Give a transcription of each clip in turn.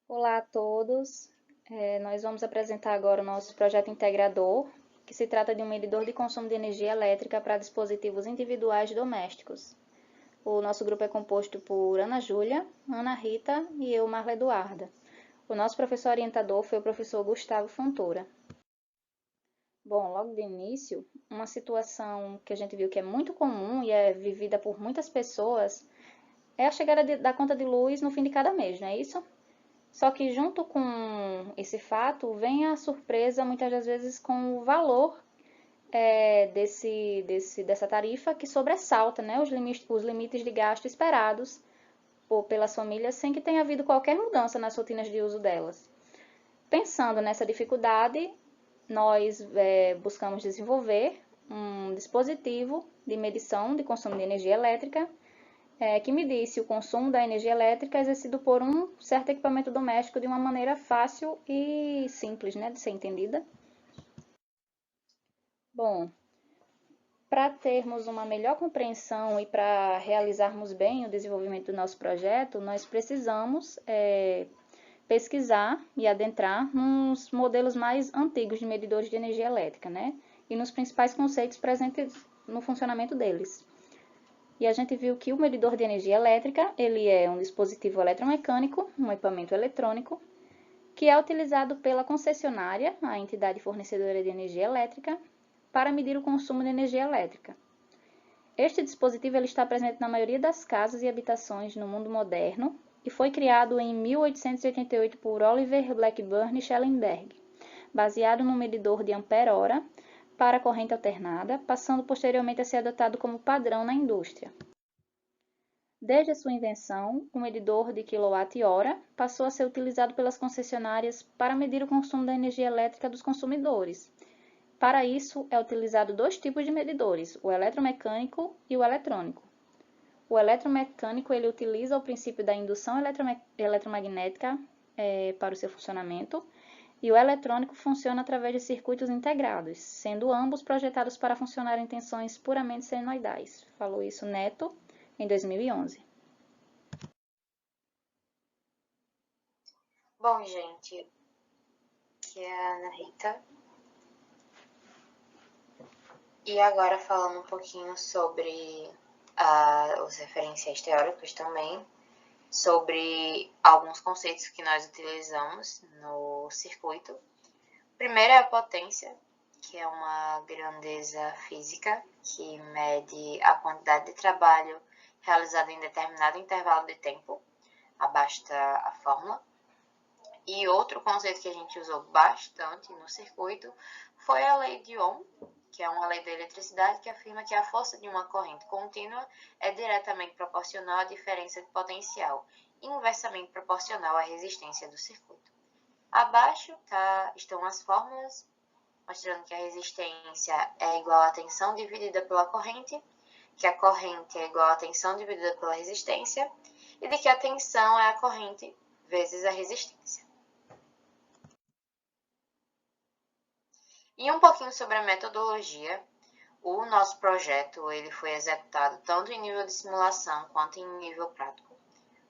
Olá a todos. Nós vamos apresentar agora o nosso projeto integrador, que se trata de um medidor de consumo de energia elétrica para dispositivos individuais domésticos. O nosso grupo é composto por Ana Júlia, Ana Rita e eu, Marla Eduarda. O nosso professor orientador foi o professor Gustavo Fontoura. Bom, logo de início, uma situação que a gente viu que é muito comum e é vivida por muitas pessoas é a chegada da conta de luz no fim de cada mês, não é isso? Só que junto com esse fato vem a surpresa, muitas das vezes, com o valor dessa tarifa que sobressalta, né, os limites de gasto esperados pelas famílias sem que tenha havido qualquer mudança nas rotinas de uso delas. Pensando nessa dificuldade, nós buscamos desenvolver um dispositivo de medição de consumo de energia elétrica que medisse o consumo da energia elétrica exercido por um certo equipamento doméstico de uma maneira fácil e simples, né, de ser entendida. Bom, para termos uma melhor compreensão e para realizarmos bem o desenvolvimento do nosso projeto, nós precisamos pesquisar e adentrar nos modelos mais antigos de medidores de energia elétrica, né? E nos principais conceitos presentes no funcionamento deles. E a gente viu que o medidor de energia elétrica, ele é um dispositivo eletromecânico, um equipamento eletrônico, que é utilizado pela concessionária, a entidade fornecedora de energia elétrica, para medir o consumo de energia elétrica. Este dispositivo ele está presente na maioria das casas e habitações no mundo moderno e foi criado em 1888 por Oliver Blackburn e Schellenberg, baseado no medidor de ampere-hora para a corrente alternada, passando posteriormente a ser adotado como padrão na indústria. Desde a sua invenção, o medidor de quilowatt-hora passou a ser utilizado pelas concessionárias para medir o consumo da energia elétrica dos consumidores. Para isso, é utilizado dois tipos de medidores, o eletromecânico e o eletrônico. O eletromecânico ele utiliza o princípio da indução eletromagnética para o seu funcionamento, e o eletrônico funciona através de circuitos integrados, sendo ambos projetados para funcionar em tensões puramente senoidais. Falou isso Neto, em 2011. Bom, gente, aqui é a Ana Rita. E agora falando um pouquinho sobre os referenciais teóricos também, sobre alguns conceitos que nós utilizamos no circuito. Primeiro é a potência, que é uma grandeza física que mede a quantidade de trabalho realizado em determinado intervalo de tempo, basta a fórmula. E outro conceito que a gente usou bastante no circuito foi a lei de Ohm, que é uma lei da eletricidade que afirma que a força de uma corrente contínua é diretamente proporcional à diferença de potencial, inversamente proporcional à resistência do circuito. Abaixo estão as fórmulas, mostrando que a resistência é igual à tensão dividida pela corrente, que a corrente é igual à tensão dividida pela resistência, e de que a tensão é a corrente vezes a resistência. E um pouquinho sobre a metodologia. O nosso projeto ele foi executado tanto em nível de simulação quanto em nível prático.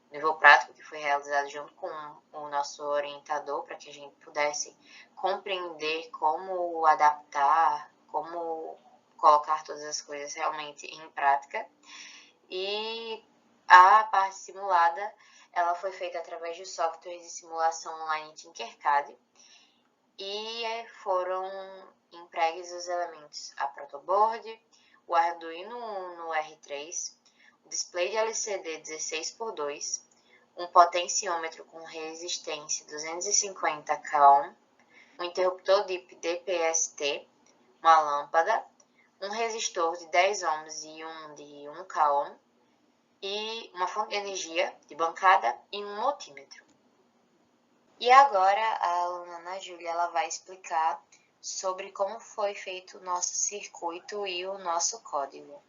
O nível prático que foi realizado junto com o nosso orientador para que a gente pudesse compreender como adaptar, como colocar todas as coisas realmente em prática. E a parte simulada ela foi feita através de softwares de simulação online Tinkercad, e foram empregues os elementos a protoboard, o Arduino Uno R3, o display de LCD 16x2, um potenciômetro com resistência 250 kΩ, um interruptor DIP DPST, uma lâmpada, um resistor de 10 ohms e um de 1 kΩ, e uma fonte de energia de bancada e um multímetro. E agora a aluna Ana Júlia ela vai explicar sobre como foi feito o nosso circuito e o nosso código.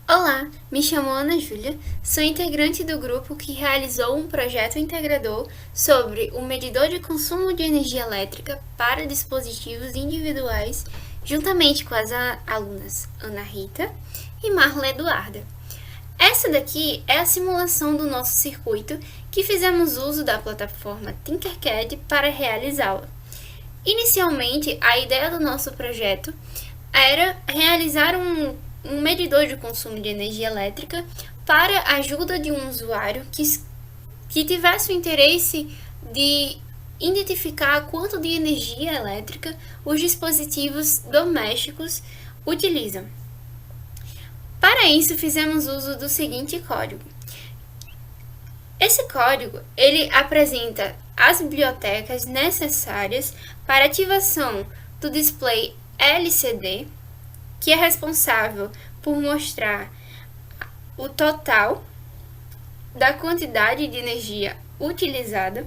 Olá, me chamo Ana Júlia, sou integrante do grupo que realizou um projeto integrador sobre o medidor de consumo de energia elétrica para dispositivos individuais, juntamente com as alunas Ana Rita e Marla Eduarda. Essa daqui é a simulação do nosso circuito que fizemos uso da plataforma Tinkercad para realizá-la. Inicialmente, a ideia do nosso projeto era realizar um medidor de consumo de energia elétrica para a ajuda de um usuário que tivesse o interesse de identificar quanto de energia elétrica os dispositivos domésticos utilizam. Para isso, fizemos uso do seguinte código. Esse código ele apresenta as bibliotecas necessárias para ativação do display LCD, que é responsável por mostrar o total da quantidade de energia utilizada.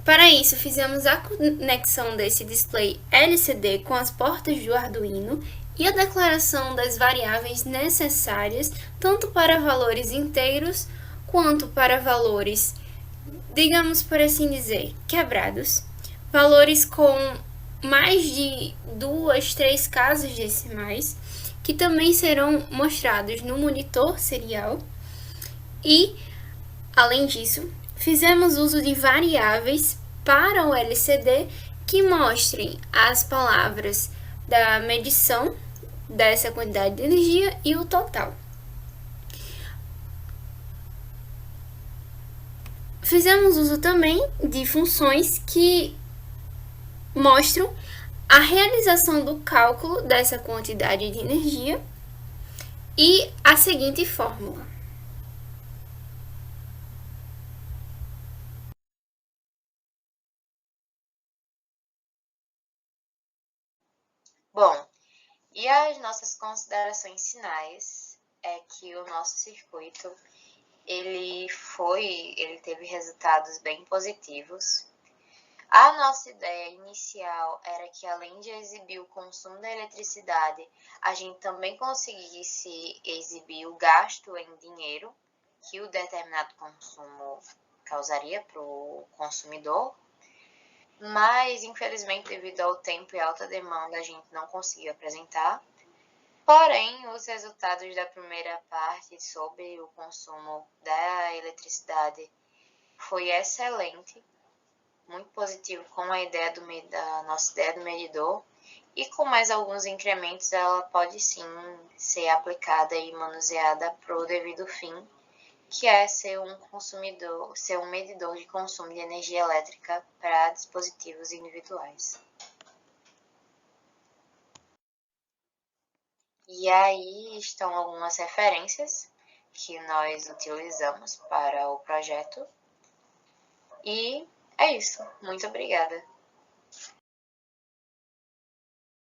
Para isso, fizemos a conexão desse display LCD com as portas do Arduino e a declaração das variáveis necessárias tanto para valores inteiros quanto para valores, digamos por assim dizer, quebrados, valores com mais de 2, 3 casas decimais, que também serão mostrados no monitor serial. E, além disso, fizemos uso de variáveis para o LCD que mostrem as palavras da medição dessa quantidade de energia e o total. Fizemos uso também de funções que mostram a realização do cálculo dessa quantidade de energia e a seguinte fórmula. Bom, e as nossas considerações finais é que o nosso circuito ele teve resultados bem positivos. A nossa ideia inicial era que, além de exibir o consumo da eletricidade, a gente também conseguisse exibir o gasto em dinheiro que o determinado consumo causaria para o consumidor. Mas, infelizmente, devido ao tempo e alta demanda, a gente não conseguiu apresentar. Porém, os resultados da primeira parte sobre o consumo da eletricidade foi excelente, muito positivo com a ideia da nossa ideia do medidor, e com mais alguns incrementos ela pode sim ser aplicada e manuseada para o devido fim, que é ser um medidor de consumo de energia elétrica para dispositivos individuais. E aí estão algumas referências que nós utilizamos para o projeto. E é isso. Muito obrigada.